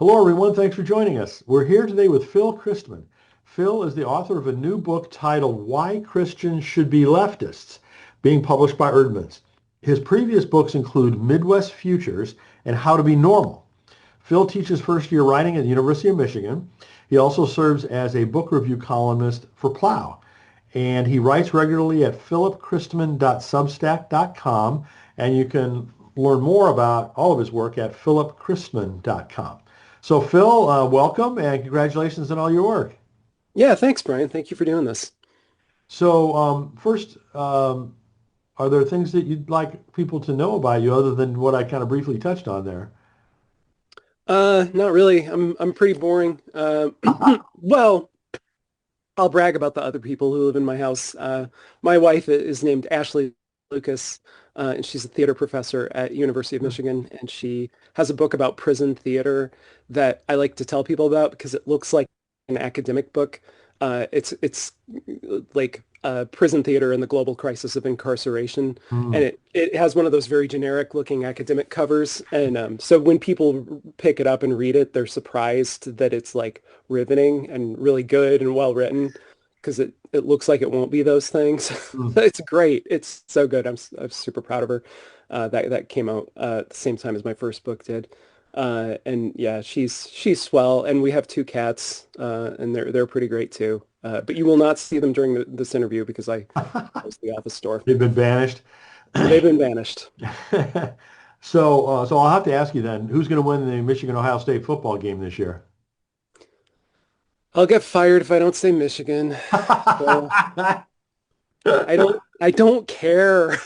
Hello, everyone. Thanks for joining us. We're here today with Phil Christman. Phil is the author of a new book titled Why Christians Should Be Leftists, being published by Erdman's. His previous books include Midwest Futures and How to Be Normal. Phil teaches first-year writing at the University of Michigan. He also serves as a book review columnist for Plow, and he writes regularly at philipchristman.substack.com, and you can learn more about all of his work at philipchristman.com. So Phil, welcome and congratulations on all your work. Yeah, thanks, Brian. Thank you for doing this. So first, are there things that you'd like people to know about you other than what I kind of briefly touched on there? Not really. I'm pretty boring. Well, I'll brag about the other people who live in my house. My wife is named Ashley Lucas, and she's a theater professor at University of Michigan, and she has a book about prison theater that I like to tell people about because it looks like an academic book. It's like prison theater and the global crisis of incarceration, and Hmm. it has one of those very generic looking academic covers, and so when people pick it up and read it, they're surprised that it's like riveting and really good and well written because it looks like it won't be those things. Hmm. It's great. It's so good. I'm super proud of her. That came out at the same time as my first book did. And yeah, she's swell, and we have two cats, and they're pretty great too. But you will not see them during this interview because I closed the office door. They've been banished. They've been banished. So I'll have to ask you then, who's going to win the Michigan-Ohio State football game this year? I'll get fired if I don't say Michigan. So I don't care.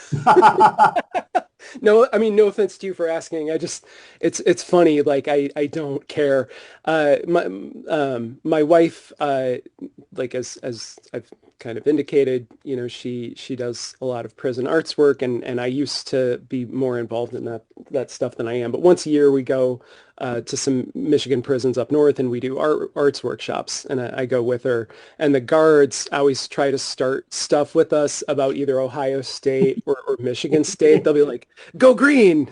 No, I mean, no offense to you for asking. It's funny. Like I don't care. My wife, like as I've kind of indicated, she does a lot of prison arts work, and I used to be more involved in that stuff than I am. But once a year we go to some Michigan prisons up north, and we do arts workshops, and I go with her. And the guards always try to start stuff with us about either Ohio State or Michigan State. They'll be like, "Go green."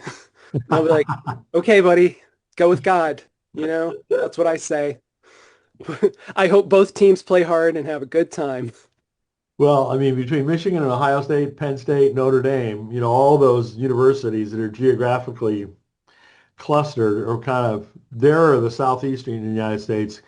And I'll be like, "Okay, buddy, go with God." That's what I say. I hope both teams play hard and have a good time. Well, I mean, between Michigan and Ohio State, Penn State, Notre Dame, all those universities that are geographically clustered or kind of they're the southeastern United States,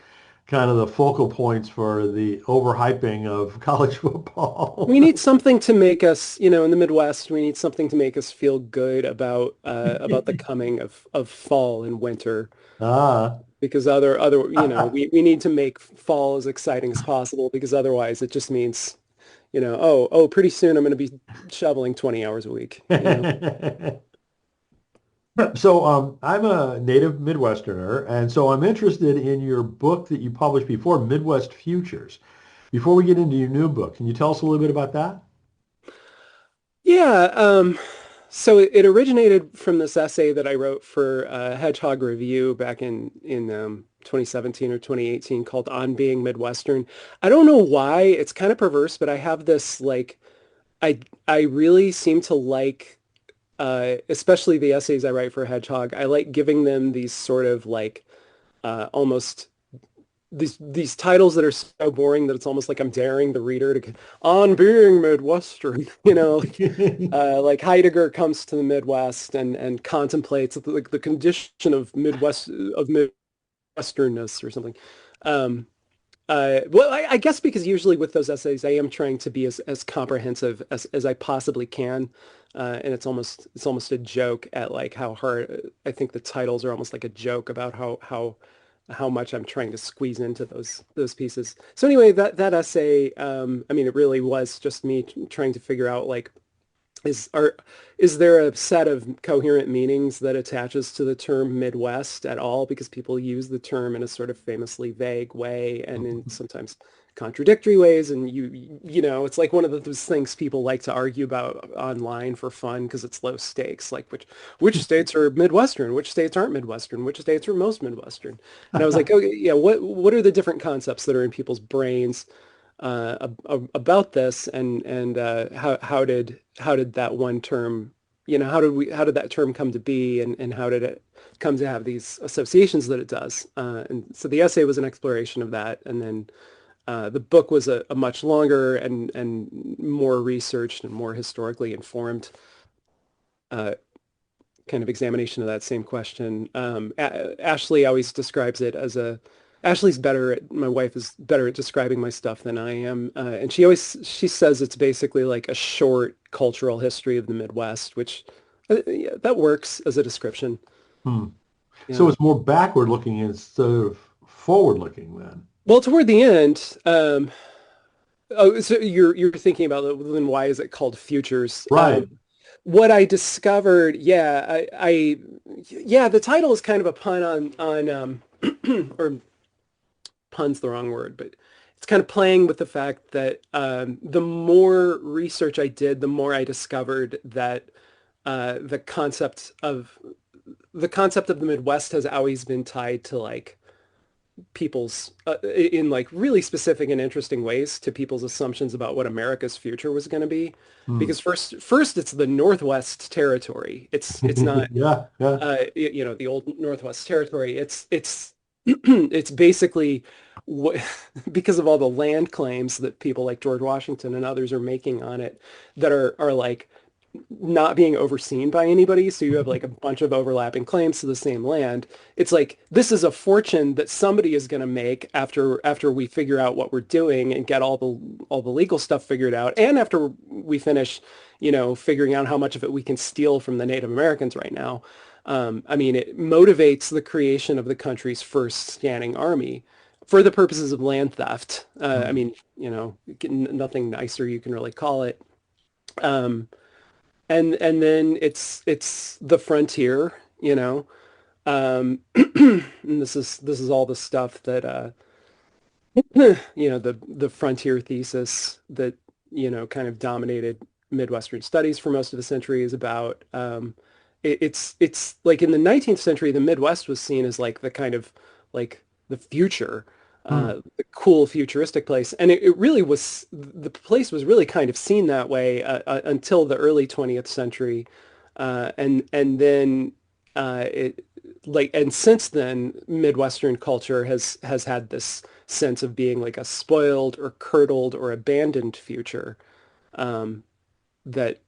kind of the focal points for the overhyping of college football. We need something to make us, in the Midwest, we need something to make us feel good about the coming of fall and winter. Ah. Because other we need to make fall as exciting as possible because otherwise it just means, oh, pretty soon I'm going to be shoveling 20 hours a week. So I'm a native Midwesterner, and so I'm interested in your book that you published before, Midwest Futures. Before we get into your new book, can you tell us a little bit about that? Yeah, so it originated from this essay that I wrote for Hedgehog Review back in 2017 or 2018 called On Being Midwestern. I don't know why, it's kind of perverse, but I have this like I I really seem to like especially the essays I write for Hedgehog. I like giving them these sort of like almost these titles that are so boring that it's almost like I'm daring the reader to get on being Midwestern, like Heidegger comes to the Midwest and contemplates the condition of Midwesternness or something. Um, well, I guess because usually with those essays, I am trying to be as comprehensive as I possibly can, and it's almost a joke at like how hard I think the titles are almost like a joke about how much I'm trying to squeeze into those pieces. So anyway, that essay, I mean, it really was just me trying to figure out like is are is there a set of coherent meanings that attaches to the term Midwest at all? Because people use the term in a sort of famously vague way and in sometimes contradictory ways. And it's like one of those things people like to argue about online for fun because it's low stakes. Like which states are Midwestern, which states aren't Midwestern, which states are most Midwestern. And I was like, okay, yeah, what are the different concepts that are in people's brains about this, and how did that one term how did that term come to be, and how did it come to have these associations that it does? And so the essay was an exploration of that, and then the book was a much longer and more researched and more historically informed uh, kind of examination of that same question. Ashley always describes it as my wife is better at describing my stuff than I am. And she says it's basically like a short cultural history of the Midwest, which yeah, that works as a description. Hmm. So Yeah. it's more backward looking instead of forward looking then. Well, toward the end, oh, so you're thinking about then why is it called futures? Right. What I discovered, yeah, yeah, the title is kind of a pun or pun's the wrong word, but it's kind of playing with the fact that the more research I did, the more I discovered that uh, the concept of the concept of the Midwest has always been tied to like people's in like really specific and interesting ways to people's assumptions about what America's future was going to be. Hmm. Because first it's the Northwest Territory. It's not Yeah, yeah. the old Northwest Territory. It's it's basically what because of all the land claims that people like George Washington and others are making on it that are like not being overseen by anybody. So you have like a bunch of overlapping claims to the same land. It's like this is a fortune that somebody is going to make after we figure out what we're doing and get all the legal stuff figured out, and after we finish, figuring out how much of it we can steal from the Native Americans right now. I mean, it motivates the creation of the country's first standing army for the purposes of land theft. I Hmm. mean, nothing nicer you can really call it. Um, and then it's the frontier, and this is all the stuff that the frontier thesis that kind of dominated Midwestern studies for most of the century is about. It's like in the 19th century, the Midwest was seen as like the kind of like the future, Hmm. the cool futuristic place, and it really was. The place was really kind of seen that way until the early 20th century, and then it like and since then, Midwestern culture has had this sense of being like a spoiled or curdled or abandoned future um, that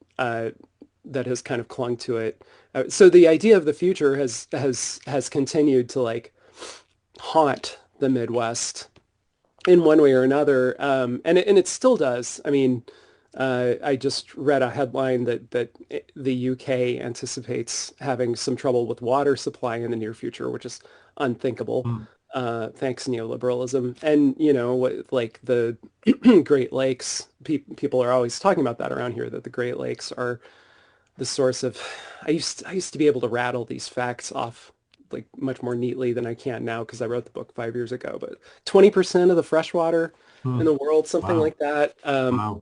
that has kind of clung to it. So the idea of the future has continued to like haunt the Midwest in one way or another, and it still does. I mean, I just read a headline that the UK anticipates having some trouble with water supply in the near future, which is unthinkable, Hmm. thanks neoliberalism. And like the Great Lakes, people are always talking about that around here, that the Great Lakes are the source of. I used to be able to rattle these facts off like much more neatly than I can now because I wrote the book 5 years ago. But 20% of the fresh water Hmm. in the world, something Wow. like that. Wow.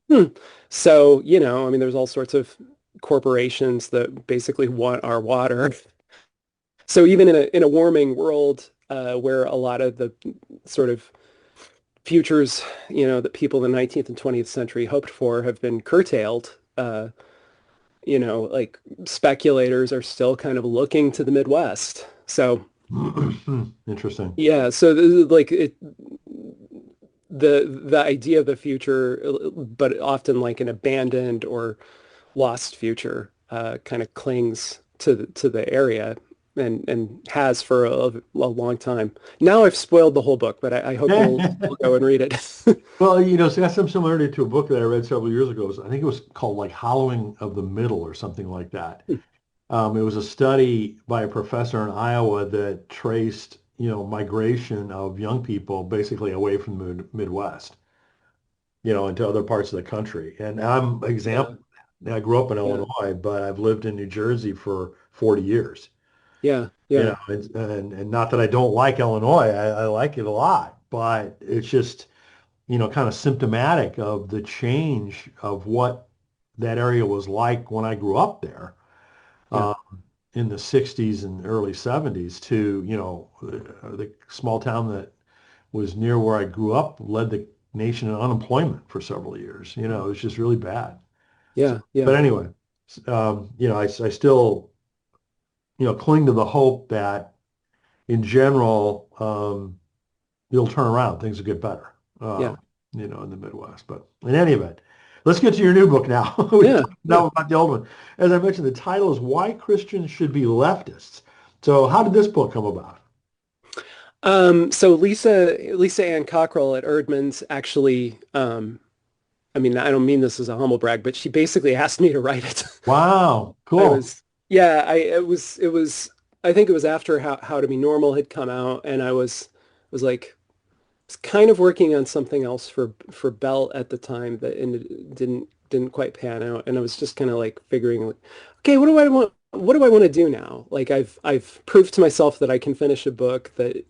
Hmm. So, I mean, there's all sorts of corporations that basically want our water. So even in a warming world, where a lot of the sort of futures, that people in the 19th and 20th century hoped for have been curtailed, like speculators are still kind of looking to the Midwest. So Interesting. yeah, so like the idea of the future, but often like an abandoned or lost future, kind of clings to the area and has for a long time. Now I've spoiled the whole book, but I hope you'll go and read it. Well, it's got some similarity to a book that I read several years ago. I think it was called like Hollowing of the Middle or something like that. It was a study by a professor in Iowa that traced, migration of young people basically away from the Midwest, into other parts of the country. And I'm an Yeah, example. I grew up in yeah, Illinois, but I've lived in New Jersey for 40 years. yeah, yeah, And not that I don't like Illinois, I like it a lot, but it's just, kind of symptomatic of the change of what that area was like when I grew up there. yeah, Uh, in the 60s and early 70s to, the small town that was near where I grew up led the nation in unemployment for several years. It was just really bad. So, yeah, but yeah. anyway, I still, cling to the hope that in general, you'll turn around. Things will get better, Yeah. in the Midwest. But in any event, let's get to your new book now. We Yeah. talked Yeah. now about the old one. As I mentioned, the title is Why Christians Should Be Leftists. So how did this book come about? So Lisa Ann Cockrell at Erdman's actually, I mean, I don't mean this as a humble brag, but she basically asked me to write it. Wow, I cool. was, yeah, I think it was after How to Be Normal had come out, and was like, was kind of working on something else for Bell at the time that ended, didn't quite pan out, and I was just kind of like figuring, like, okay, what do I want? What do I want to do now? Like I've proved to myself that I can finish a book that,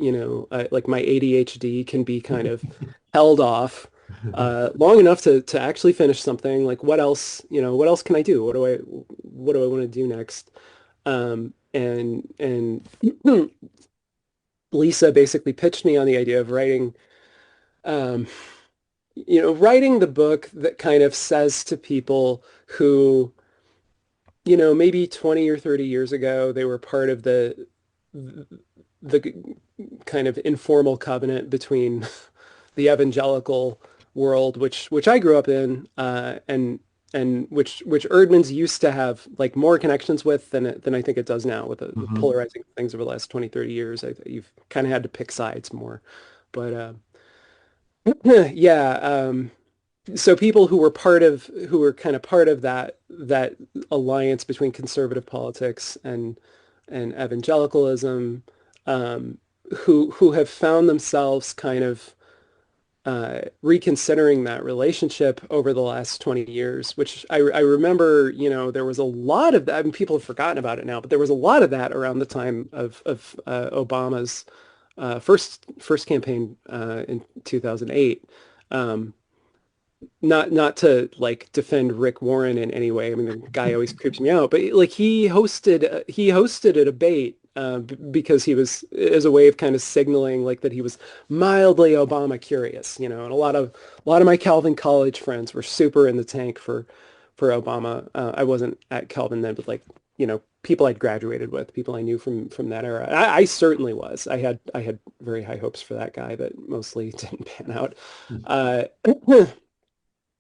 like my ADHD can be kind of held off long enough to actually finish something. Like what else can I do? What do I want to do next? And Lisa basically pitched me on the idea of um, writing the book that kind of says to people who, maybe 20 or 30 years ago, they were part of the kind of informal covenant between the evangelical world, which I grew up in, and which Erdman's used to have like more connections with than I think it does now with the Hmm. polarizing things over the last 20, 30 years. You've kind of had to pick sides more. But yeah, so people who were kind of part of that alliance between conservative politics and evangelicalism, um, who have found themselves kind of reconsidering that relationship over the last 20 years, which I remember, there was a lot of that. I mean, people have forgotten about it now, but there was a lot of that around the time of Obama's first campaign in 2008. Um, not to like defend Rick Warren in any way. I mean, the guy always creeps me out, but like he hosted a debate because he was as a way of kind of signaling like that he was mildly Obama curious, and a lot of my Calvin College friends were super in the tank for Obama. I wasn't at Calvin then, but like, people I'd graduated with, people I knew from that era. I certainly was. I had very high hopes for that guy, but mostly didn't pan out. Uh,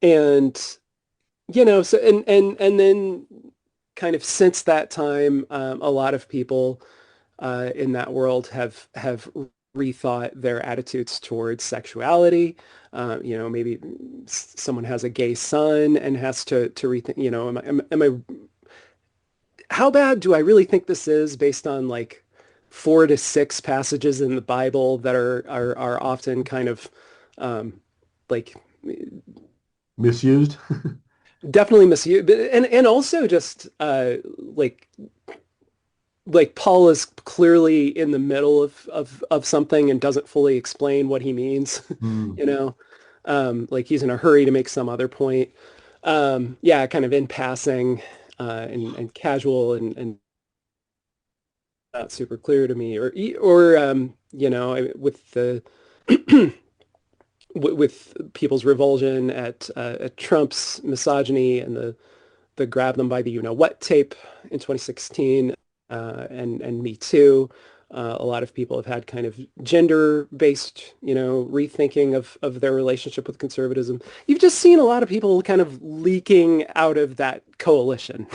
and so and then kind of since that time, a lot of people in that world have rethought their attitudes towards sexuality. Maybe someone has a gay son and has to rethink. How bad do I really think this is based on like 4 to 6 passages in the Bible that are often kind of um, like Misused? definitely misused, and also just like Paul is clearly in the middle of something and doesn't fully explain what he means, Hmm. you know, like he's in a hurry to make some other point. Yeah, kind of in passing and casual and not super clear to me, or with the with people's revulsion at Trump's misogyny and the grab them by the what tape in 2016, and Me Too. A lot of people have had kind of gender-based, rethinking of their relationship with conservatism. You've just seen a lot of people kind of leaking out of that coalition,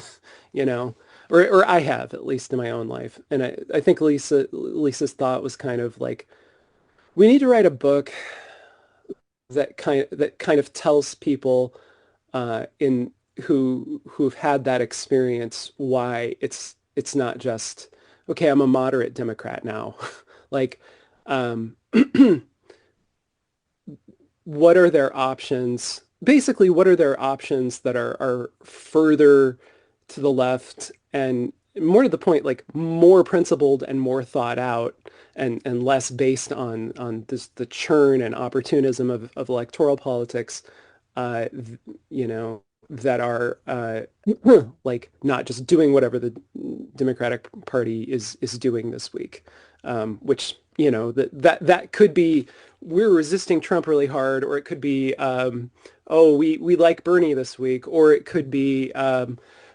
you know, or I have, at least in my own life. And I think Lisa's thought was kind of like, we need to write a book that kind of tells people in who've had that experience why it's not just okay, I'm a moderate Democrat now. Like, um, what are their options? Basically, what are their options that are further to the left and more to the point, like more principled and more thought out and less based on this the churn and opportunism of electoral politics, uh, that are like not just doing whatever the Democratic Party is doing this week, which that could be we're resisting Trump really hard, or it could be oh we like Bernie this week, or it could be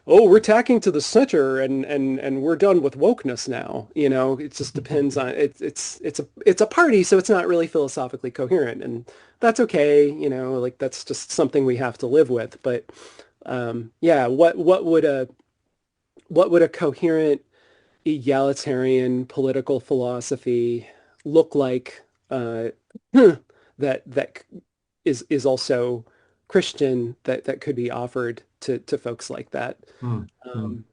oh, we're tacking to the center and we're done with wokeness now. It just depends on it's a party, so it's not really philosophically coherent, and that's okay. Like that's just something we have to live with. But yeah, what would a coherent egalitarian political philosophy look like that is also Christian that could be offered to folks like that. Hmm. Hmm. Um,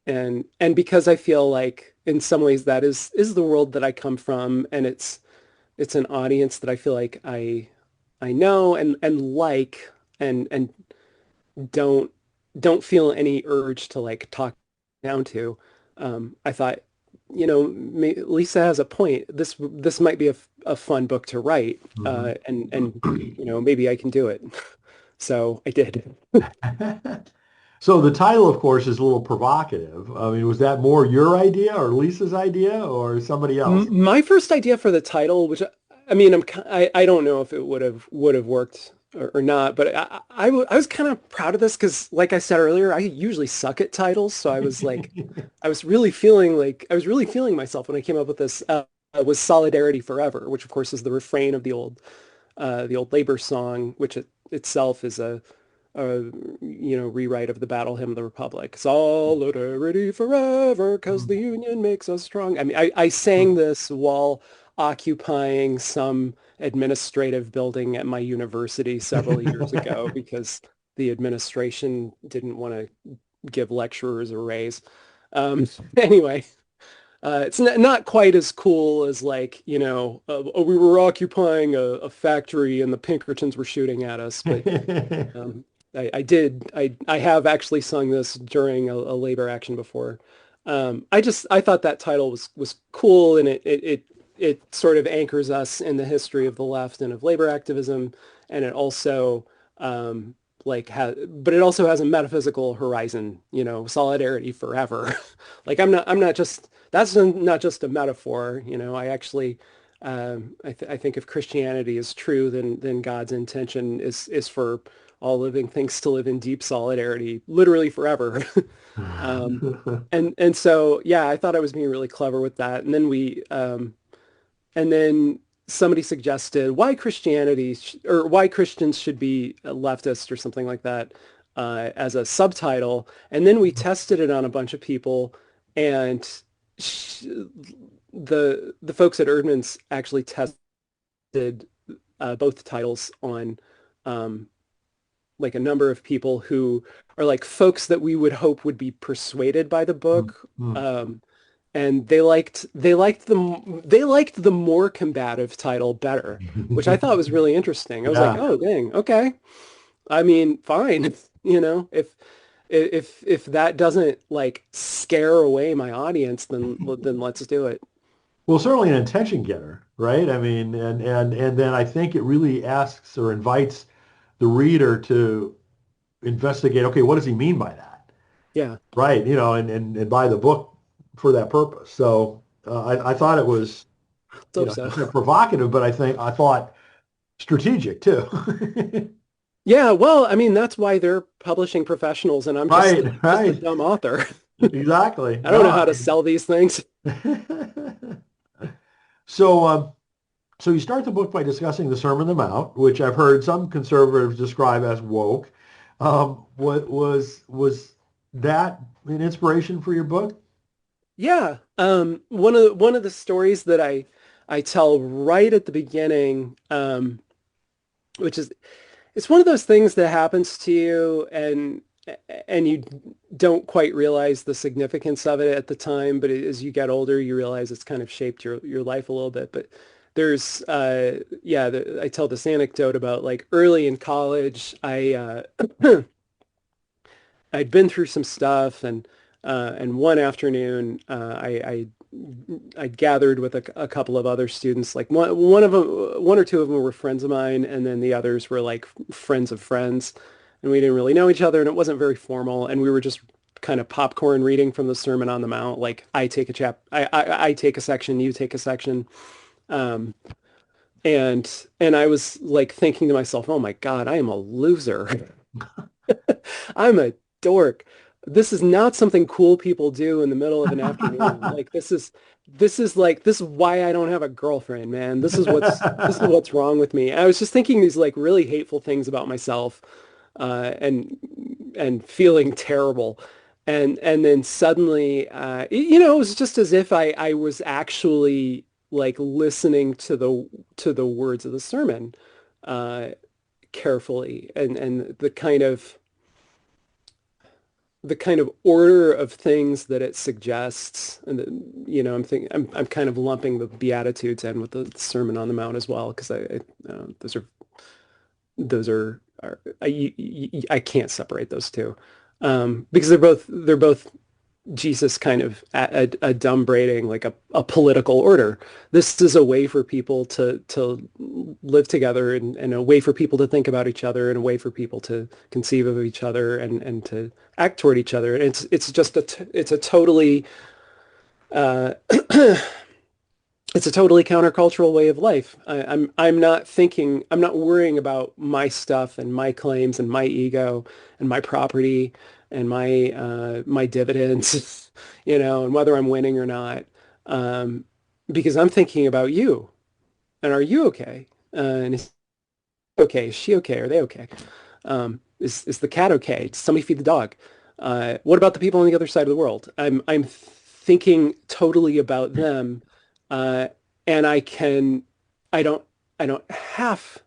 and because I feel like in some ways that is the world that I come from, and it's an audience that I feel like I know and like and don't don't feel any urge to like talk down to. I thought, Lisa has a point. This might be a fun book to write, Mhm. and maybe I can do it. So I did. So the title, of course, is a little provocative. I mean, was that more your idea or Lisa's idea or somebody else? My first idea for the title, which I mean, I don't know if it would have worked or not, but I was kind of proud of this because, like I said earlier, I usually suck at titles, so I was like, I was really feeling myself when I came up with this. Was Solidarity Forever, which of course is the refrain of the old labor song, which itself is a rewrite of the Battle Hymn of the Republic. Solidarity forever, because the Union makes us strong. I mean, I sang this while occupying some administrative building at my university several years ago because the administration didn't want to give lecturers a raise. Anyway, it's not quite as cool as like, oh, we were occupying a factory and the Pinkertons were shooting at us. But um, I have actually sung this during a labor action before. I thought that title was cool, and it sort of anchors us in the history of the left and of labor activism, and it also but it also has a metaphysical horizon, solidarity forever. Like I'm not just that's not just a metaphor, I actually I think if Christianity is true, then God's intention is for all living things to live in deep solidarity, literally forever. Um, and so yeah, I thought I was being really clever with that. And then somebody suggested or why Christians should be a leftist or something like that as a subtitle. And then we tested it on a bunch of people, and sh- the folks at Erdman's actually tested both titles on um, like a number of people who are like folks that we would hope would be persuaded by the book. And they liked the more combative title better, which I thought was really interesting. I was like, Yeah. oh dang, okay. I mean, fine. If that doesn't like scare away my audience, then let's do it. Well, certainly an attention getter, right? I mean, and then I think it really asks or invites the reader to investigate, okay, what does he mean by that? Yeah, Right, and buy the book for that purpose. So I thought it was, let's hope so. I said provocative, but I thought strategic too. Yeah, well, I mean, that's why they're publishing professionals, and I'm just Right, just a right. dumb author. Exactly. I don't know No. how to sell these things. So, so you start the book by discussing the Sermon on the Mount, which I've heard some conservatives describe as woke. What was that an inspiration for your book? Yeah. One of the stories that I tell right at the beginning, which is it's one of those things that happens to you and you don't quite realize the significance of it at the time, but as you get older, you realize it's kind of shaped your life a little bit. But there's yeah, I tell this anecdote about like early in college, I'd been through some stuff, and one afternoon I gathered with a couple of other students. Like one of them, one or two of them were friends of mine, and then the others were like friends of friends, and we didn't really know each other, and it wasn't very formal, and we were just kind of popcorn reading from the Sermon on the Mount. Like I take a section, you take a section, um, and I was like thinking to myself, oh my God, I am a loser. I'm a dork. this is not something cool people do in the middle of an afternoon. Like this is why I don't have a girlfriend, man. This is what's wrong with me. I was just thinking these like really hateful things about myself, and feeling terrible. And then suddenly, it was just as if I was actually like listening to the words of the sermon, uh, carefully, and the kind of order of things that it suggests. And I'm kind of lumping the Beatitudes in with the Sermon on the Mount as well, because those are I can't separate those two, because they're both Jesus kind of adumbrating like a political order. This is a way for people to live together, and a way for people to think about each other, and a way for people to conceive of each other, and to act toward each other. And it's just it's a totally uh, it's a totally countercultural way of life. I'm not worrying about my stuff and my claims and my ego and my property and my dividends, and whether I'm winning or not, um, because I'm thinking about you. And are you okay? And is he okay? Is she okay? Are they okay? Is the cat okay? Does somebody feed the dog? What about the people on the other side of the world? I'm thinking totally about them, uh, and I don't I don't have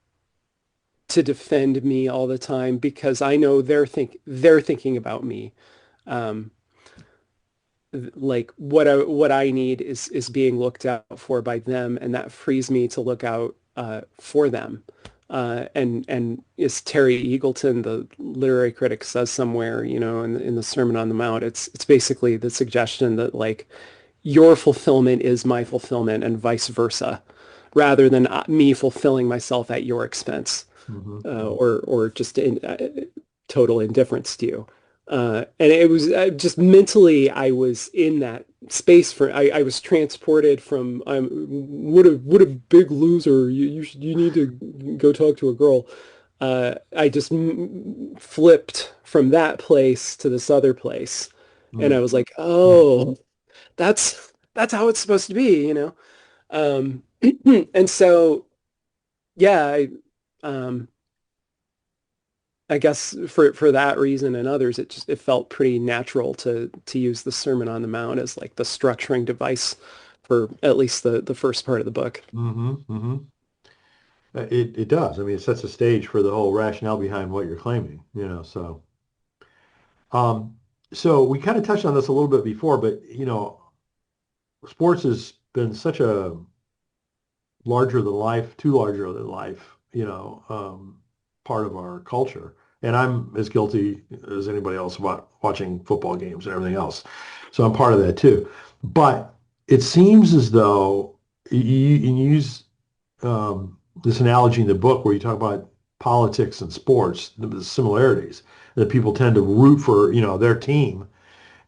to defend me all the time, because I know they're thinking about me. Um, like what I need is being looked out for by them, and that frees me to look out, for them. And as Terry Eagleton, the literary critic, says somewhere, in the Sermon on the Mount, it's basically the suggestion that like your fulfillment is my fulfillment and vice versa, rather than me fulfilling myself at your expense, Mhm. or just total indifference to you. And it was just mentally, I was in that space I was transported from, what a big loser. You need to go talk to a girl. I just flipped from that place to this other place. And I Mm. was like, oh, that's how it's supposed to be. Um, and so, yeah, um, I guess for that reason and others, it felt pretty natural to use the Sermon on the Mount as like the structuring device for at least the first part of the book. Hmm. Hmm. It does. I mean, it sets a stage for the whole rationale behind what you're claiming, Um, so we kind of touched on this a little bit before, but sports has been such a larger than life, too larger than life, part of our culture. And I'm as guilty as anybody else about watching football games and everything else. So I'm part of that too. But it seems as though you use this analogy in the book where you talk about politics and sports, the similarities, that people tend to root for, their team,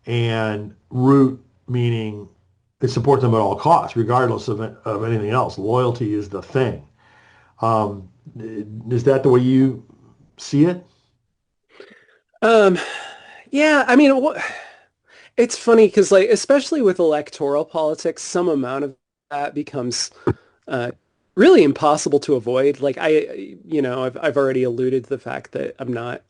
and root meaning they support them at all costs, regardless of anything else. Loyalty is the thing. Um, is that the way you see it? Um, yeah, I mean, it's funny because like, especially with electoral politics, some amount of that becomes uh, really impossible to avoid. Like I've already alluded to the fact that I'm not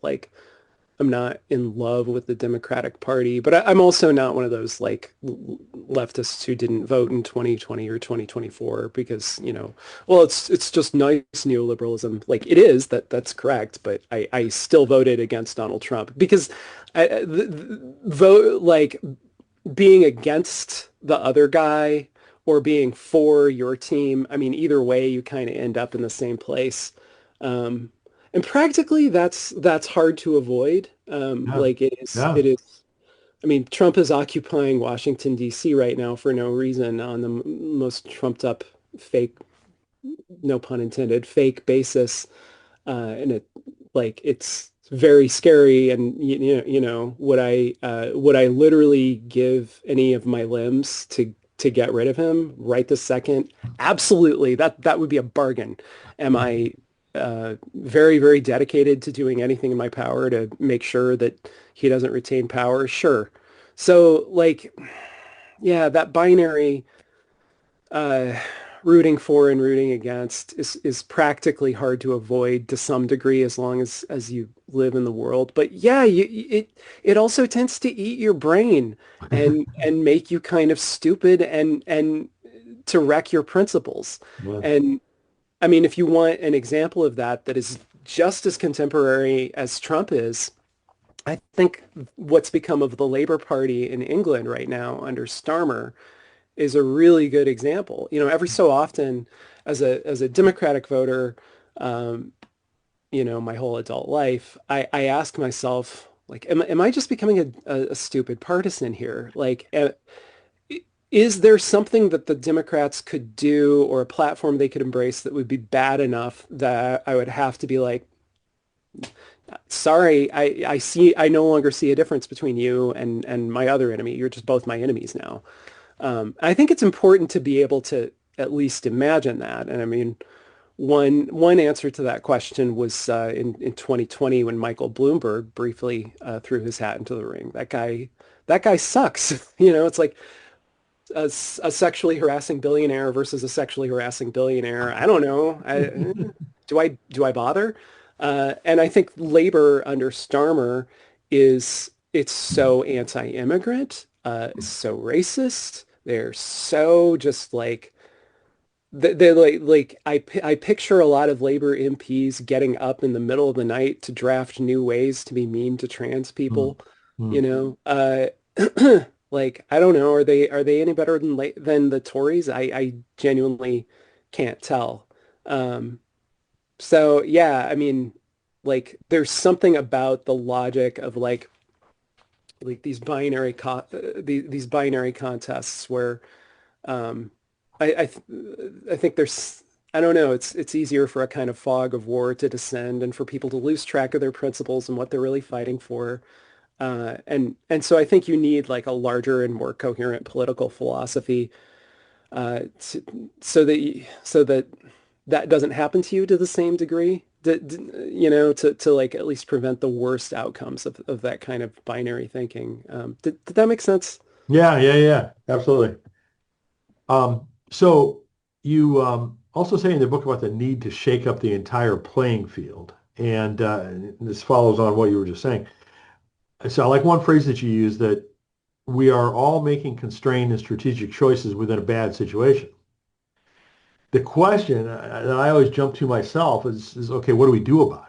in love with the Democratic Party, but I'm also not one of those like leftists who didn't vote in 2020 or 2024 because, well, it's just nice neoliberalism. Like it is that's correct, but I still voted against Donald Trump because vote like being against the other guy or being for your team. I mean, either way, you kind of end up in the same place. Um, and practically, that's hard to avoid. Yeah. Like Yeah. it is. I mean, Trump is occupying Washington, D.C. right now for no reason on the most trumped up fake, no pun intended, fake basis. And it's very scary. And would I literally give any of my limbs to get rid of him right this second? Absolutely. That would be a bargain. Am I very, very dedicated to doing anything in my power to make sure that he doesn't retain power. Sure. So like, yeah, that binary uh, rooting for and rooting against is practically hard to avoid to some degree as long as you live in the world. But yeah, it also tends to eat your brain and make you kind of stupid and to wreck your principles. Yeah. And I mean, if you want an example of that that is just as contemporary as Trump is, I think what's become of the Labour Party in England right now under Starmer is a really good example. You know, every so often, as a Democratic voter, um, you know, my whole adult life, I ask myself, like, am I just becoming a stupid partisan here? Like, is there something that the Democrats could do or a platform they could embrace that would be bad enough that I would have to be like, sorry, I no longer see a difference between you and my other enemy. You're just both my enemies now. I think it's important to be able to at least imagine that. And I mean, one answer to that question was in 2020 when Michael Bloomberg briefly threw his hat into the ring. That guy sucks. You know, it's like a sexually harassing billionaire versus a sexually harassing billionaire. I don't know. Do I bother? And I think labor under Starmer it's so anti-immigrant. It's so racist. They're so just like they're like I picture a lot of Labor MPs getting up in the middle of the night to draft new ways to be mean to trans Mm. people, you Mm. know. Like I don't know, are they any better than the Tories? I genuinely can't tell. Um, so yeah, I mean, like there's something about the logic of like these binary contests where um, I think there's I don't know it's easier for a kind of fog of war to descend and for people to lose track of their principles and what they're really fighting for. And so I think you need like a larger and more coherent political philosophy so that that doesn't happen to you to the same degree. You know, to like at least prevent the worst outcomes of that kind of binary thinking. Did that make sense? Yeah, yeah, yeah, absolutely. So you also say in the book about the need to shake up the entire playing field, and this follows on what you were just saying. So I like one phrase that you use that we are all making constrained and strategic choices within a bad situation. The question that I always jump to myself is okay, what do we do about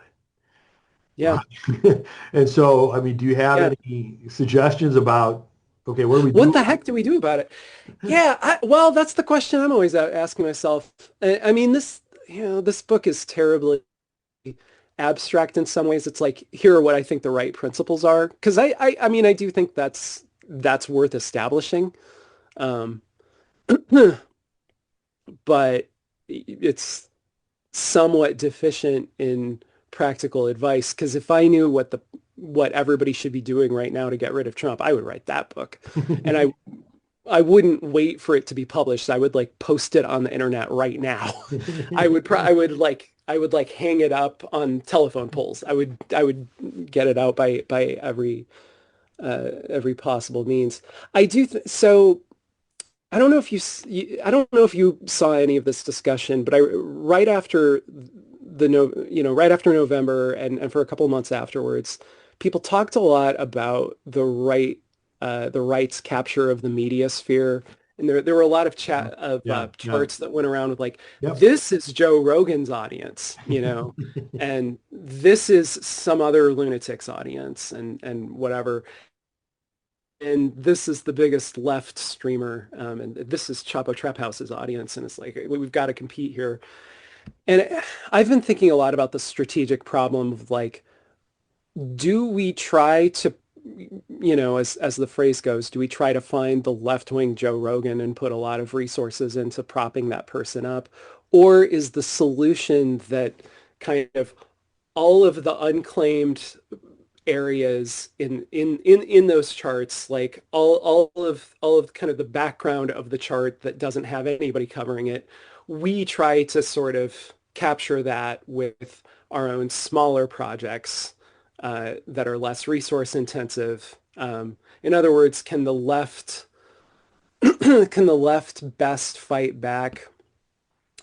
Yeah. it? And so, I mean, do you have Yeah. any suggestions about, okay, what do we What do? the heck do we do about it? Yeah, well, that's the question I'm always asking myself. I mean, you know, this book is terribly abstract in some ways. It's like, here are what I think the right principles are. Because I mean, I do think that's worth establishing. Um, but it's somewhat deficient in practical advice. Because if I knew what everybody should be doing right now to get rid of Trump, I would write that book. And I wouldn't wait for it to be published. I would like post it on the internet right now. I would like hang it up on telephone poles. I would get it out by every possible means. I do so I don't know if I don't know if you saw any of this discussion, but I right after the no you know right after November and for a couple of months afterwards, people talked a lot about the right's capture of the media sphere. And there were a lot of chat of Yeah, yeah, charts that went around with like, yep. this is Joe Rogan's audience, you know, and this is some other lunatic's audience and whatever. And this is the biggest left streamer, and this is Chapo Trap House's audience, and it's like we've got to compete here. And I've been thinking a lot about the strategic problem of like, do we try to, you know, as the phrase goes, do we try to find the left-wing Joe Rogan and put a lot of resources into propping that person up, or is the solution that kind of all of the unclaimed areas in those charts, like all of kind of the background of the chart that doesn't have anybody covering it, we try to sort of capture that with our own smaller projects that are less resource intensive. In other words, can the left can the left best fight back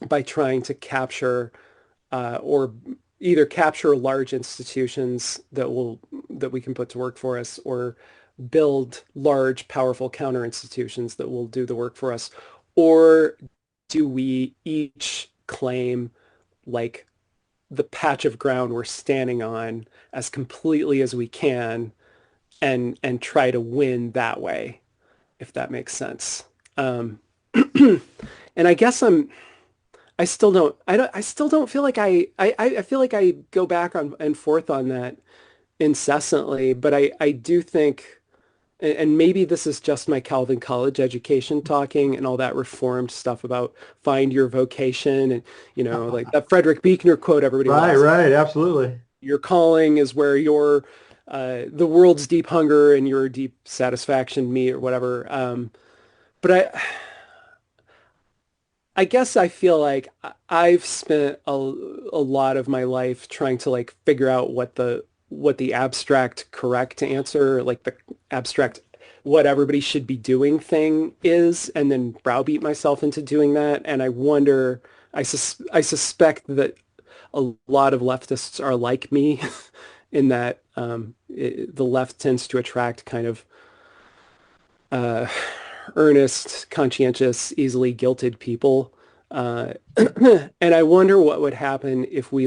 by trying to capture or either capture large institutions that we can put to work for us, or build large, powerful counter institutions that will do the work for us? Or do we each claim like the patch of ground we're standing on as completely as we can and try to win that way, if that makes sense? Um, and I guess I still don't feel like I feel like I go back on and forth on that incessantly, but I do think, and maybe this is just my Calvin College education talking and all that reformed stuff about find your vocation and, like that Frederick Buechner quote everybody Right, loves. right, absolutely. Your calling is where your the world's deep hunger and your deep satisfaction meet, or whatever. But I guess I feel like I've spent a lot of my life trying to like figure out what the abstract correct answer, like the abstract what everybody should be doing thing is, and then browbeat myself into doing that. And I wonder, I suspect that a lot of leftists are like me in that the left tends to attract kind of uh, earnest, conscientious, easily guilted people. And I wonder what would happen if we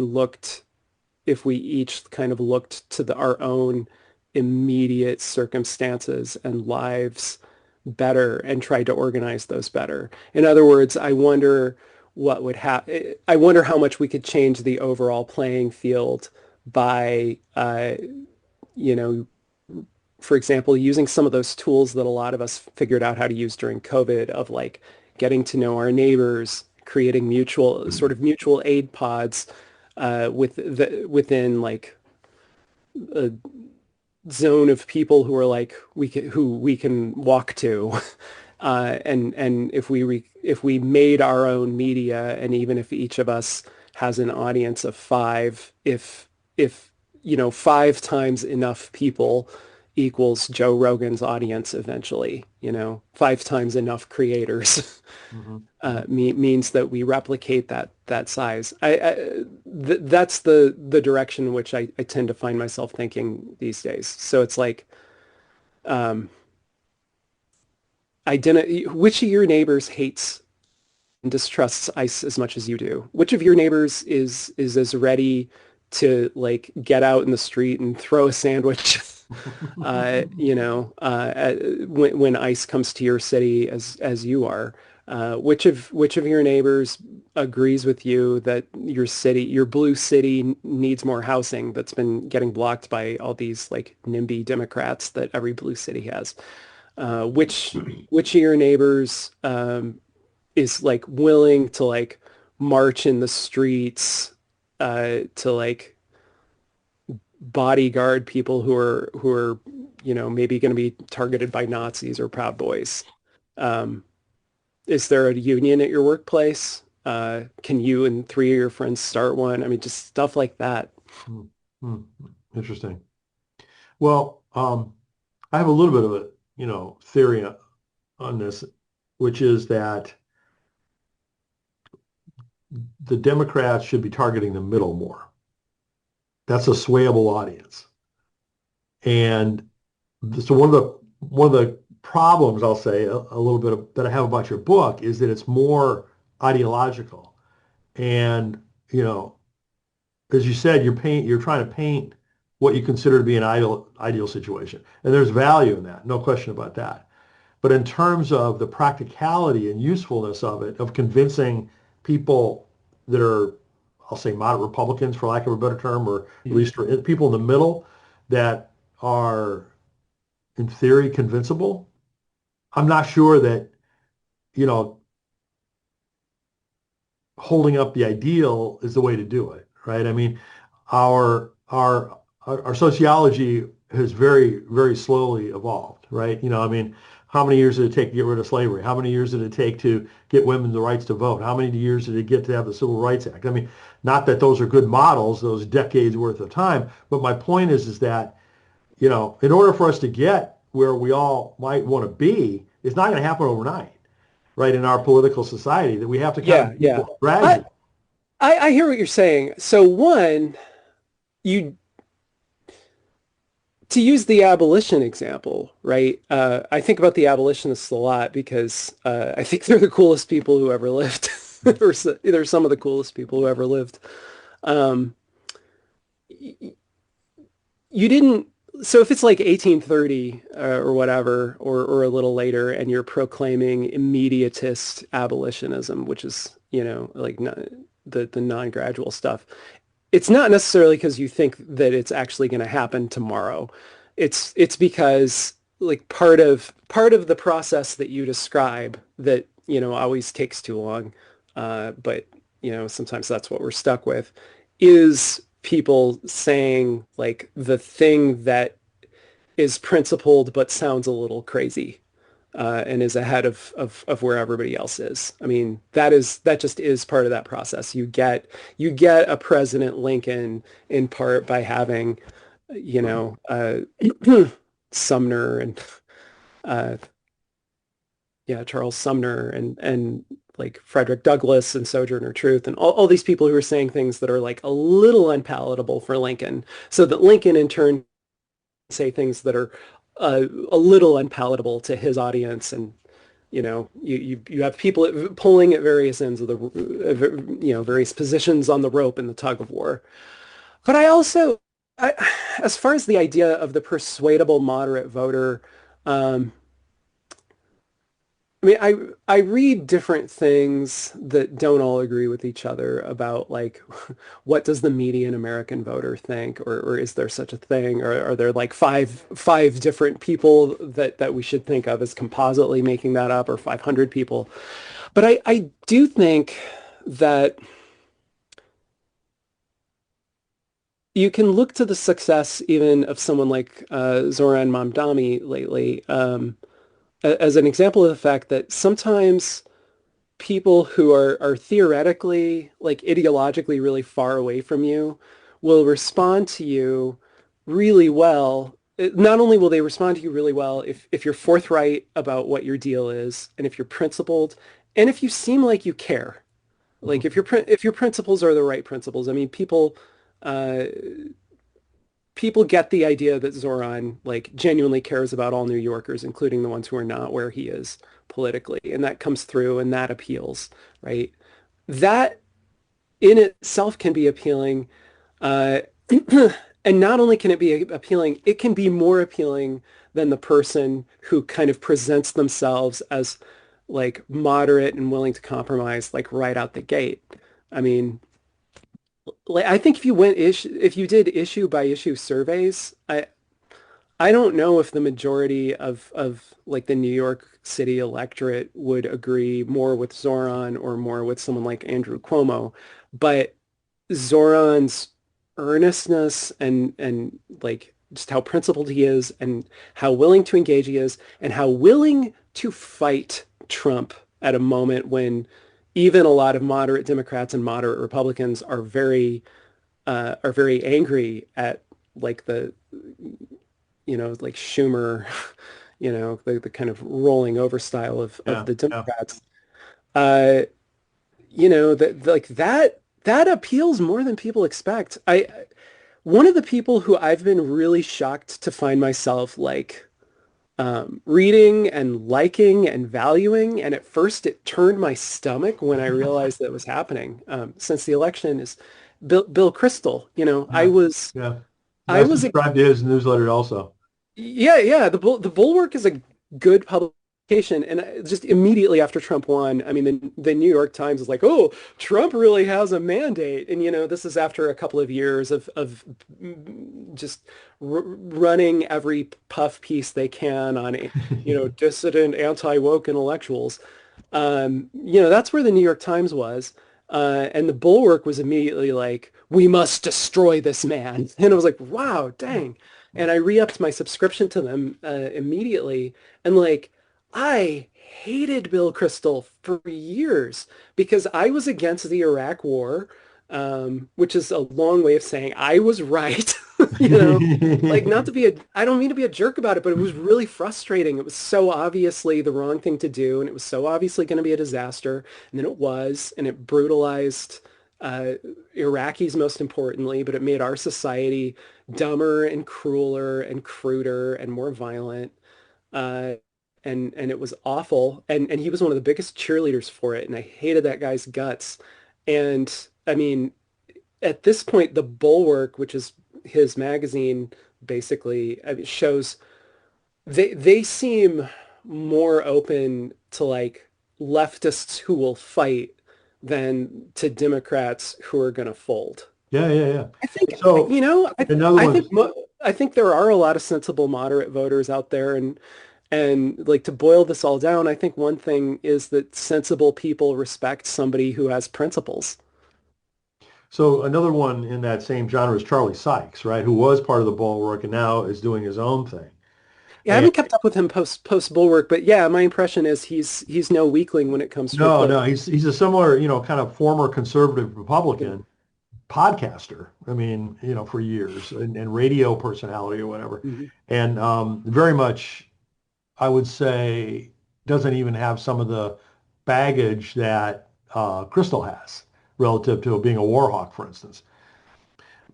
each kind of looked to our own immediate circumstances and lives better and tried to organize those better. In other words, I wonder what would happen. I wonder how much we could change the overall playing field by, you know, for example, using some of those tools that a lot of us figured out how to use during COVID, of like getting to know our neighbors, creating mutual aid pods within like a zone of people who are like who we can walk to. And if we made our own media, and even if each of us has an audience of five, if five times enough people equals Joe Rogan's audience eventually, five times enough creators Hmm. Hmm. means that we replicate that size. That's the direction in which I tend to find myself thinking these days. So it's like, um, which of your neighbors hates and distrusts ICE as much as you do? Which of your neighbors is as ready to like get out in the street and throw a sandwich, when ICE comes to your city as you are? Which of your neighbors agrees with you that your blue city needs more housing that's been getting blocked by all these like NIMBY Democrats that every blue city has? Which of your neighbors is like willing to like march in the streets to like bodyguard people who are maybe going to be targeted by Nazis or Proud Boys? Um, is there a union at your workplace? Can you and three of your friends start one? I mean, just stuff like that. Hmm. Hmm. Interesting. Well, I have a little bit of a, theory on this, which is that the Democrats should be targeting the middle more. That's a swayable audience. And so one of the problems I'll say a little bit that I have about your book is that it's more ideological. And, as you said, you're trying to paint what you consider to be an ideal situation. And there's value in that, no question about that. But in terms of the practicality and usefulness of it, of convincing people that are, I'll say moderate Republicans, for lack of a better term, or at Mhm. least people in the middle that are in theory convincible, I'm not sure that, you know, holding up the ideal is the way to do it, right? I mean, our sociology has very, very slowly evolved, right? I mean, How many years did it take to get rid of slavery? How many years did it take to get women the rights to vote? How many years did it get to have the Civil Rights Act? I mean, not that those are good models, those decades worth of time, but my point is that, in order for us to get where we all might want to be, it's not going to happen overnight, right? In our political society, that we have to kind of Yeah, do yeah. it I, gradually. I hear what you're saying. So one, you to use the abolition example, right? I think about the abolitionists a lot because I think they're the coolest people who ever lived, or they're some of the coolest people who ever lived. Um, you didn't. So if it's like 1830 or whatever, or a little later, and you're proclaiming immediatist abolitionism, which is like the non-gradual stuff, it's not necessarily because you think that it's actually going to happen tomorrow. It's because like part of the process that you describe that always takes too long, but sometimes that's what we're stuck with, is people saying like the thing that is principled but sounds a little crazy, and is ahead of where everybody else is. I mean, that just is part of that process. You get a President Lincoln in part by having, you know, uh, Sumner and uh, yeah, Charles Sumner and like Frederick Douglass and Sojourner Truth and all these people who are saying things that are like a little unpalatable for Lincoln, so that Lincoln in turn say things that are a little unpalatable to his audience. And you have people pulling at various ends of the various positions on the rope in the tug of war. But I also, as far as the idea of the persuadable moderate voter, um, I mean, I read different things that don't all agree with each other about like what does the median American voter think, or is there such a thing, or are there like five different people that we should think of as compositely making that up, or 500 people. But I do think that you can look to the success even of someone like Zoran Mamdani lately, as an example of the fact that sometimes people who are theoretically, like ideologically really far away from you will respond to you really well. Not only will they respond to you really well if you're forthright about what your deal is, and if you're principled, and if you seem like you care. Like if your principles are the right principles. I mean, uh, people get the idea that Zoran like genuinely cares about all New Yorkers, including the ones who are not where he is politically, and that comes through and that appeals, right? That in itself can be appealing, uh, and not only can it be appealing, it can be more appealing than the person who kind of presents themselves as like moderate and willing to compromise, like right out the gate. I mean, like I think if you did issue by issue surveys, I don't know if the majority of like the New York City electorate would agree more with Zoran or more with someone like Andrew Cuomo, but Zoran's earnestness and like just how principled he is and how willing to engage he is and how willing to fight Trump at a moment when even a lot of moderate Democrats and moderate Republicans are very angry at like the like Schumer, the kind of rolling over style of Yeah, the yeah. Democrats. Uh, that like that appeals more than people expect. One of the people who I've been really shocked to find myself like reading and liking and valuing, and at first it turned my stomach when I realized that it was happening, since the election, is Bill Kristol. I Yeah, was yeah. Yeah, I I was subscribe to his newsletter also. Yeah, yeah. The Bulwark is a good publication, and just immediately after Trump won, I mean, the New York Times is like, "Oh, Trump really has a mandate," and this is after a couple of years of just running every puff piece they can on dissident, anti-woke intellectuals. That's where the New York Times was. And the Bulwark was immediately like, we must destroy this man. And I was like, wow, dang. And I re-upped my subscription to them immediately. And like, I hated Bill Kristol for years because I was against the Iraq War, which is a long way of saying I was right. You know, like not to be I don't mean to be a jerk about it, but it was really frustrating. It was so obviously the wrong thing to do, and it was so obviously going to be a disaster. And then it was, and it brutalized uh, Iraqis most importantly, but it made our society dumber and crueler and cruder and more violent. Uh, and it was awful. And he was one of the biggest cheerleaders for it. And I hated that guy's guts. And I mean, at this point, the Bulwark, which is his magazine, basically shows they seem more open to like leftists who will fight than to Democrats who are going to fold. Yeah, yeah, yeah. I think, So you know, another I one. think I think there are a lot of sensible moderate voters out there, and like to boil this all down, I think one thing is that sensible people respect somebody who has principles. So another one in that same genre is Charlie Sykes, right? Who was part of the Bulwark and now is doing his own thing. Yeah, I And haven't kept up with him post Bulwark, but yeah, my impression is he's no weakling when it comes to no, reporting. no, he's a similar, kind of former conservative Yeah. Republican podcaster. I mean, for years and radio personality or whatever. Mhm. And very much, I would say, doesn't even have some of the baggage that Crystal has relative to being a war hawk, for instance.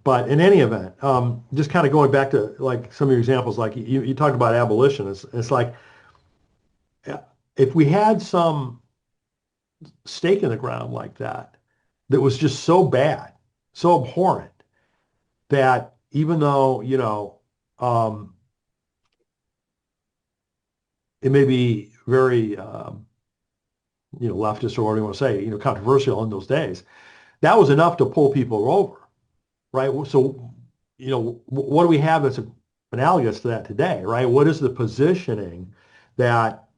But in any event, just kind of going back to like some of your examples, like you talked about abolition. It's like if we had some stake in the ground like that, that was just so bad, so abhorrent that even though, um, it may be very, leftist or whatever you want to say, controversial in those days, that was enough to pull people over, right? So, what do we have that's analogous to that today, right? What is the positioning that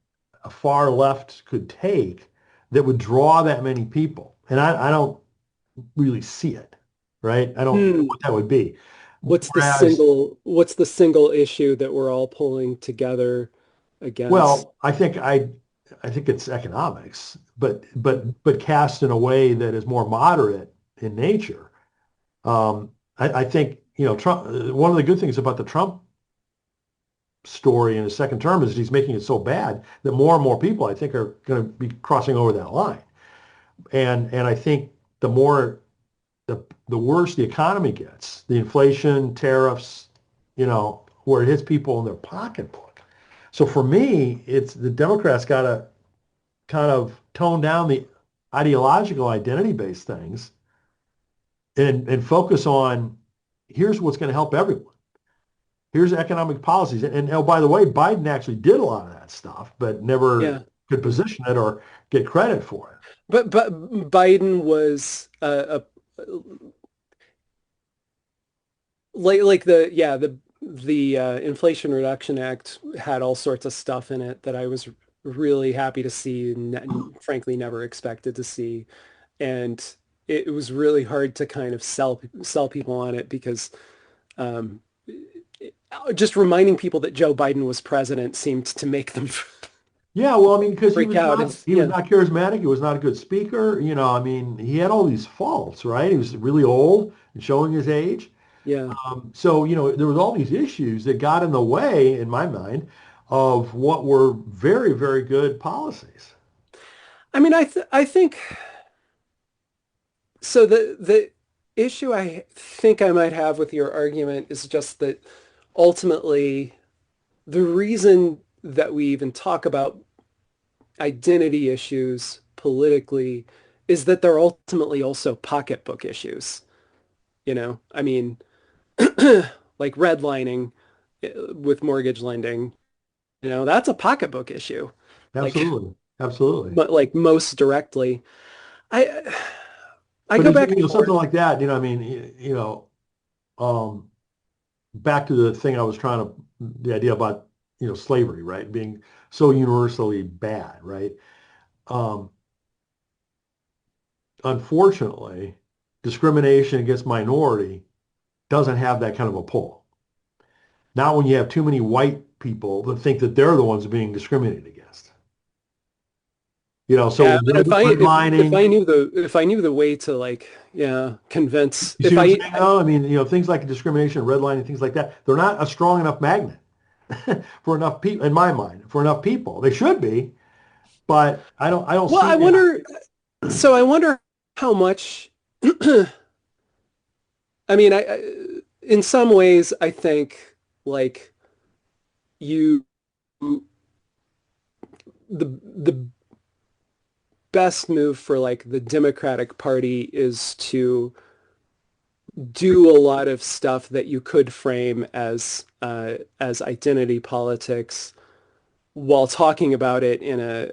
a far left could take that would draw that many people? And I don't really see it, right? I don't know Hmm. what that would be. Whereas, What's the single issue that we're all pulling together against? well, I think it's economics, but cast in a way that is more moderate in nature. I think, Trump, one of the good things about the Trump story in his second term is he's making it so bad that more and more people, I think, are going to be crossing over that line. And I think the more the worse the economy gets, the inflation, tariffs, where it hits people in their pocketbook. So for me, it's the Democrats got to kind of tone down the ideological identity-based things and focus on here's what's going to help everyone. Here's economic policies. And oh, by the way, Biden actually did a lot of that stuff, but never Yeah. could position it or get credit for it. But Biden was like the Inflation Reduction Act had all sorts of stuff in it that I was really happy to see and frankly never expected to see. And it was really hard to kind of sell people on it because um, just reminding people that Joe Biden was president seemed to make them Yeah, well, I mean, because freak out. It's he was yeah, not charismatic, he was not a good speaker, I mean, he had all these faults, right? He was really old and showing his age. yeah. So, there was all these issues that got in the way, in my mind, of what were very, very good policies. I mean, I think so. The issue I think I might have with your argument is just that ultimately the reason that we even talk about identity issues politically is that they're ultimately also pocketbook issues. I mean, like redlining with mortgage lending, that's a pocketbook issue. Like, Absolutely. Absolutely. but like most directly, I I But go it's, back and something forth. like that, I mean, um, back to the thing I was trying to, the idea about, slavery, right? Being so universally bad, right? Um, Unfortunately, discrimination against minority doesn't have that kind of a pull. Not when you have too many white people that think that they're the ones being discriminated against. You know, so Yeah, with but if redlining, I knew the way to like, yeah, convince you see if what I'm I saying though? I mean, you know, things like discrimination, redlining, things like that, they're not a strong enough magnet for enough people, in my mind, for enough people. They should be, but I don't well, see I it. wonder so I wonder how much I mean, in some ways I think like you the best move for like the Democratic Party is to do a lot of stuff that you could frame as identity politics while talking about it in a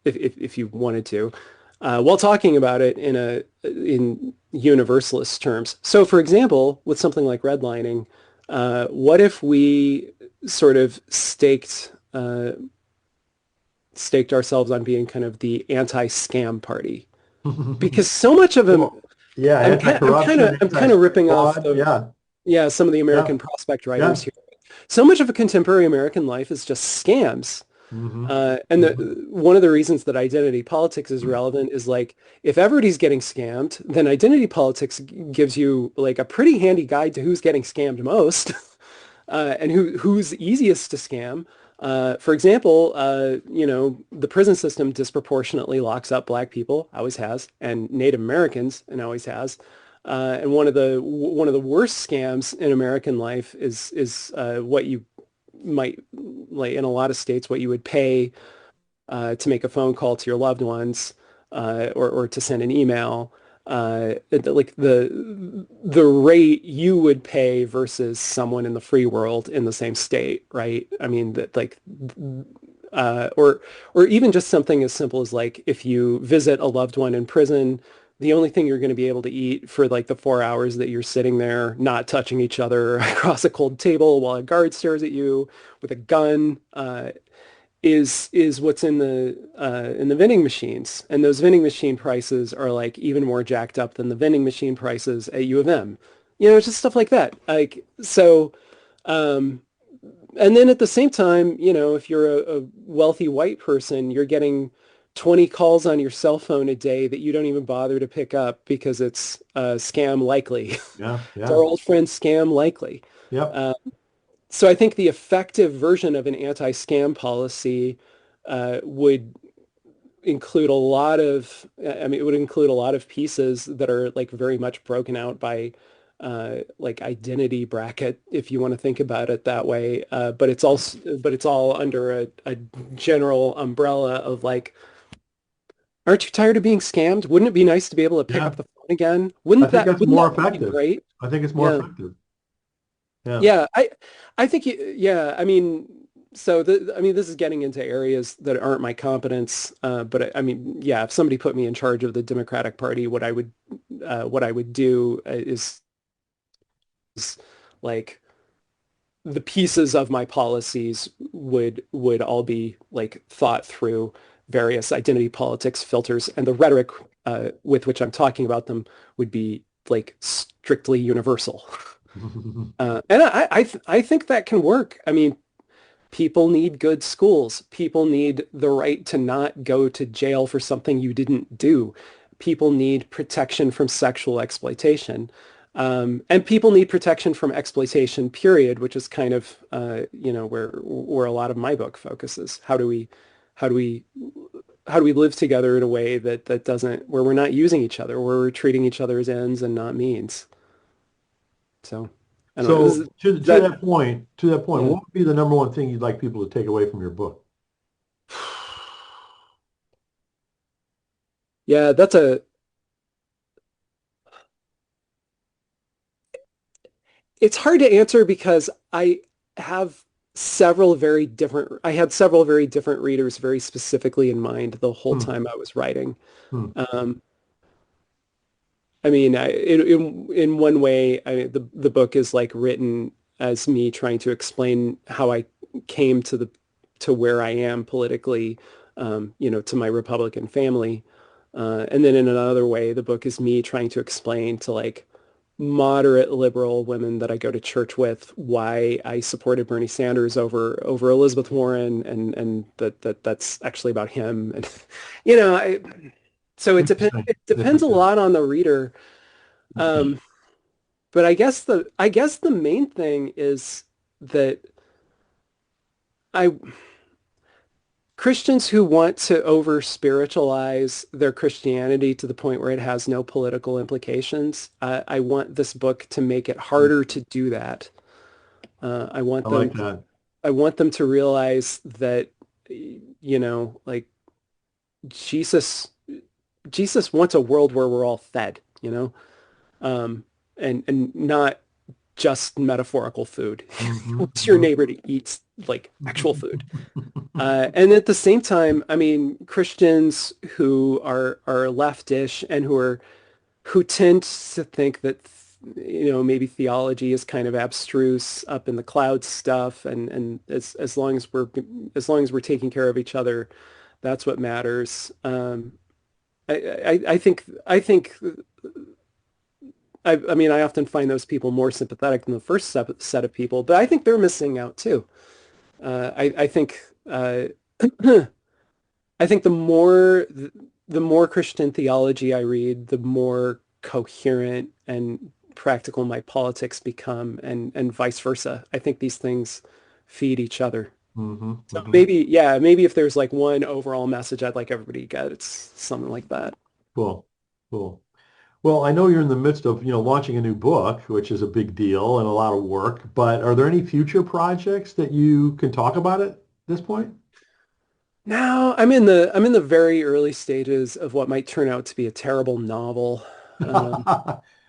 if you wanted to while talking about it in universalist terms. So, for example, with something like redlining, what if we sort of staked ourselves on being kind of the anti-scam party? Because so much of them, Well, yeah, anti-corruption, I'm kind of ripping off anti-fraud. Yeah, yeah, some of the yeah, American prospect writers yeah. here. So much of a contemporary American life is just scams. Hmm. And Hmm. one of the reasons that identity politics is relevant is like if everybody's getting scammed, then identity politics gives you like a pretty handy guide to who's getting scammed most and who's easiest to scam. For example, the prison system disproportionately locks up black people, always has, and Native Americans, and always has. And one of the worst scams in American life is what you might like in a lot of states what you would pay to make a phone call to your loved ones or to send an email. Like the rate you would pay versus someone in the free world in the same state, right? I mean that like or even just something as simple as like if you visit a loved one in prison, the only thing you're going to be able to eat for like the 4 hours that you're sitting there, not touching each other across a cold table while a guard stares at you with a gun, is what's in the vending machines, and those vending machine prices are like even more jacked up than the vending machine prices at U of M. It's just stuff like that. Like so, um, and then at the same time, if you're a wealthy white person, you're getting 20 calls on your cell phone a day that you don't even bother to pick up because it's scam likely. Yeah, It's our yeah, old friend scam likely. yep. Uh, so I think the effective version of an anti-scam policy would include a lot of, I mean, it would include a lot of pieces that are like very much broken out by like identity bracket, if you want to think about it that way. But it's all under a general umbrella of like, aren't you tired of being scammed? Wouldn't it be nice to be able to pick Yeah, up the phone again? I think that's Wouldn't more that be effective. great? I think it's more Yeah. effective. Yeah. Yeah, I think yeah, I mean, I mean, this is getting into areas that aren't my competence, but I mean, yeah, if somebody put me in charge of the Democratic Party, what I would do is like the pieces of my policies would all be like thought through various identity politics filters, and the rhetoric with which I'm talking about them would be like strictly universal. And I think that can work. I mean, people need good schools. People need the right to not go to jail for something you didn't do. People need protection from sexual exploitation. And people need protection from exploitation, period, which is kind of, where a lot of my book focuses. How do we, how do we live together in a way that doesn't, where we're not using each other, where we're treating each other as ends and not means. So I don't know. So Is to that, that point, yeah. what would be the number one thing you'd like people to take away from your book? Yeah, it's hard to answer because have I had several very different readers very specifically in mind the whole Hmm. time I was writing. Hmm. Um, I mean, in one way, the book is like written as me trying to explain how I came to where I am politically, to my Republican family. And then in another way, the book is me trying to explain to like moderate liberal women that I go to church with why I supported Bernie Sanders over Elizabeth Warren, and that's actually about him. And you know, so Interesting. it depends a Interesting. lot on the reader. Um, but I guess the main thing is that I Christians who want to over spiritualize their Christianity to the point where it has no political implications, I want this book to make it harder to do that. I want I like them that. I want them to realize that, like Jesus Jesus wants a world where we're all fed, um, and not just metaphorical food. He Hmm. wants your neighbor to eat like actual food. And at the same time, I mean, Christians who are leftish and who tend to think that maybe theology is kind of abstruse up in the cloud stuff, and as long as we're taking care of each other, that's what matters. I mean, I often find those people more sympathetic than the first set of people, but I think they're missing out too. I think I think the more Christian theology I read, the more coherent and practical my politics become, and vice versa. I think these things feed each other. Hmm. So Hmm. maybe, yeah, maybe if there's like one overall message I'd like everybody to get, it's something like that. Cool. Cool. Well, I know you're in the midst of, launching a new book, which is a big deal and a lot of work, but are there any future projects that you can talk about at this point? Now I'm in the very early stages of what might turn out to be a terrible novel. Um,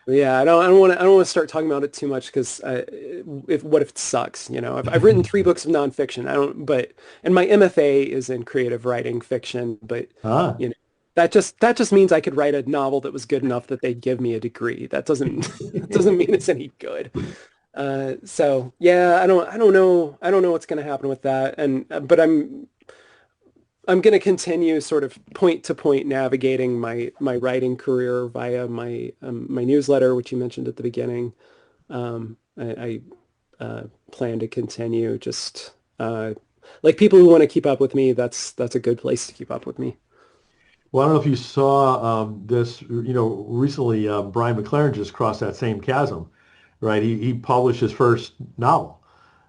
Yeah, I don't want to start talking about it too much because if what if it sucks? I've written three books of nonfiction. I don't, but and my MFA is in creative writing fiction, but Ah. you know that just means I could write a novel that was good enough that they'd give me a degree. That doesn't that doesn't mean it's any good. So yeah, I don't know what's going to happen with that, and but I'm going to continue sort of point to point navigating my writing career via my newsletter, which you mentioned at the beginning. I plan to continue just like people who want to keep up with me. That's a good place to keep up with me. Well, I don't know if you saw this, recently Brian McLaren just crossed that same chasm, right? He published his first novel.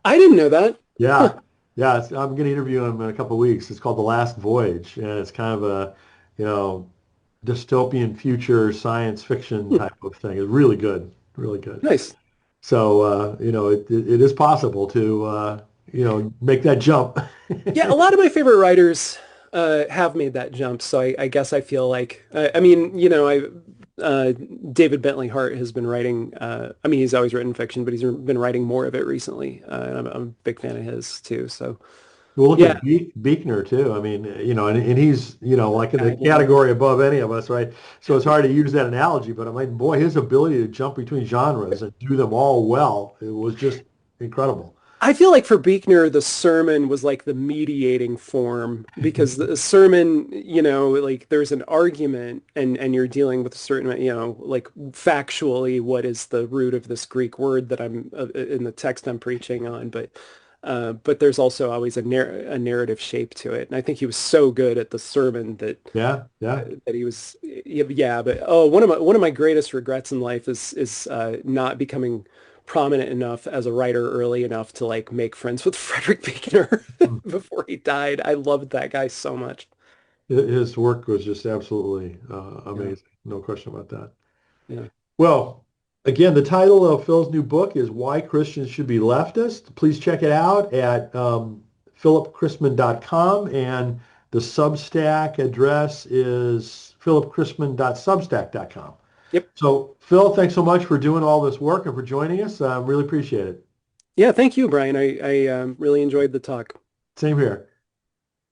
I didn't know that. Yeah, yeah. I'm going to interview him in a couple of weeks. It's called The Last Voyage, and it's kind of a, you know, dystopian future science fiction Hmm, type of thing. It's really good, really good. nice. So, it is possible to, make that jump. Yeah, a lot of my favorite writers have made that jump. So I guess I feel like, I mean, uh, David Bentley Hart has been writing. I mean, he's always written fiction, but he's been writing more of it recently, and I'm a big fan of his too. So Well, look yeah, at Beekner too. I mean, and he's, like in the I know. category above any of us, right? So it's hard to use that analogy, but I mean, boy, his ability to jump between genres and do them all well, it was just incredible. I feel like for Buechner, the sermon was like the mediating form because the sermon, like there's an argument and you're dealing with a certain, like factually, what is the root of this Greek word that I'm in the text I'm preaching on, but there's also always a narrative shape to it. And I think he was so good at the sermon Yeah, yeah. that he was, yeah, but oh, one of my greatest regrets in life is not becoming prominent enough as a writer early enough to like make friends with Frederick Buechner Mm. before he died. I loved that guy so much. His work was just absolutely Yeah, amazing. No question about that. yeah. Well, again, the title of Phil's new book is Why Christians Should Be Leftist. Please check it out at philipchrisman.com, and the Substack address is philipchrisman.substack.com. Yep. So, Phil, thanks so much for doing all this work and for joining us. Really appreciate it. Yeah, thank you, Brian. I really enjoyed the talk. Same here.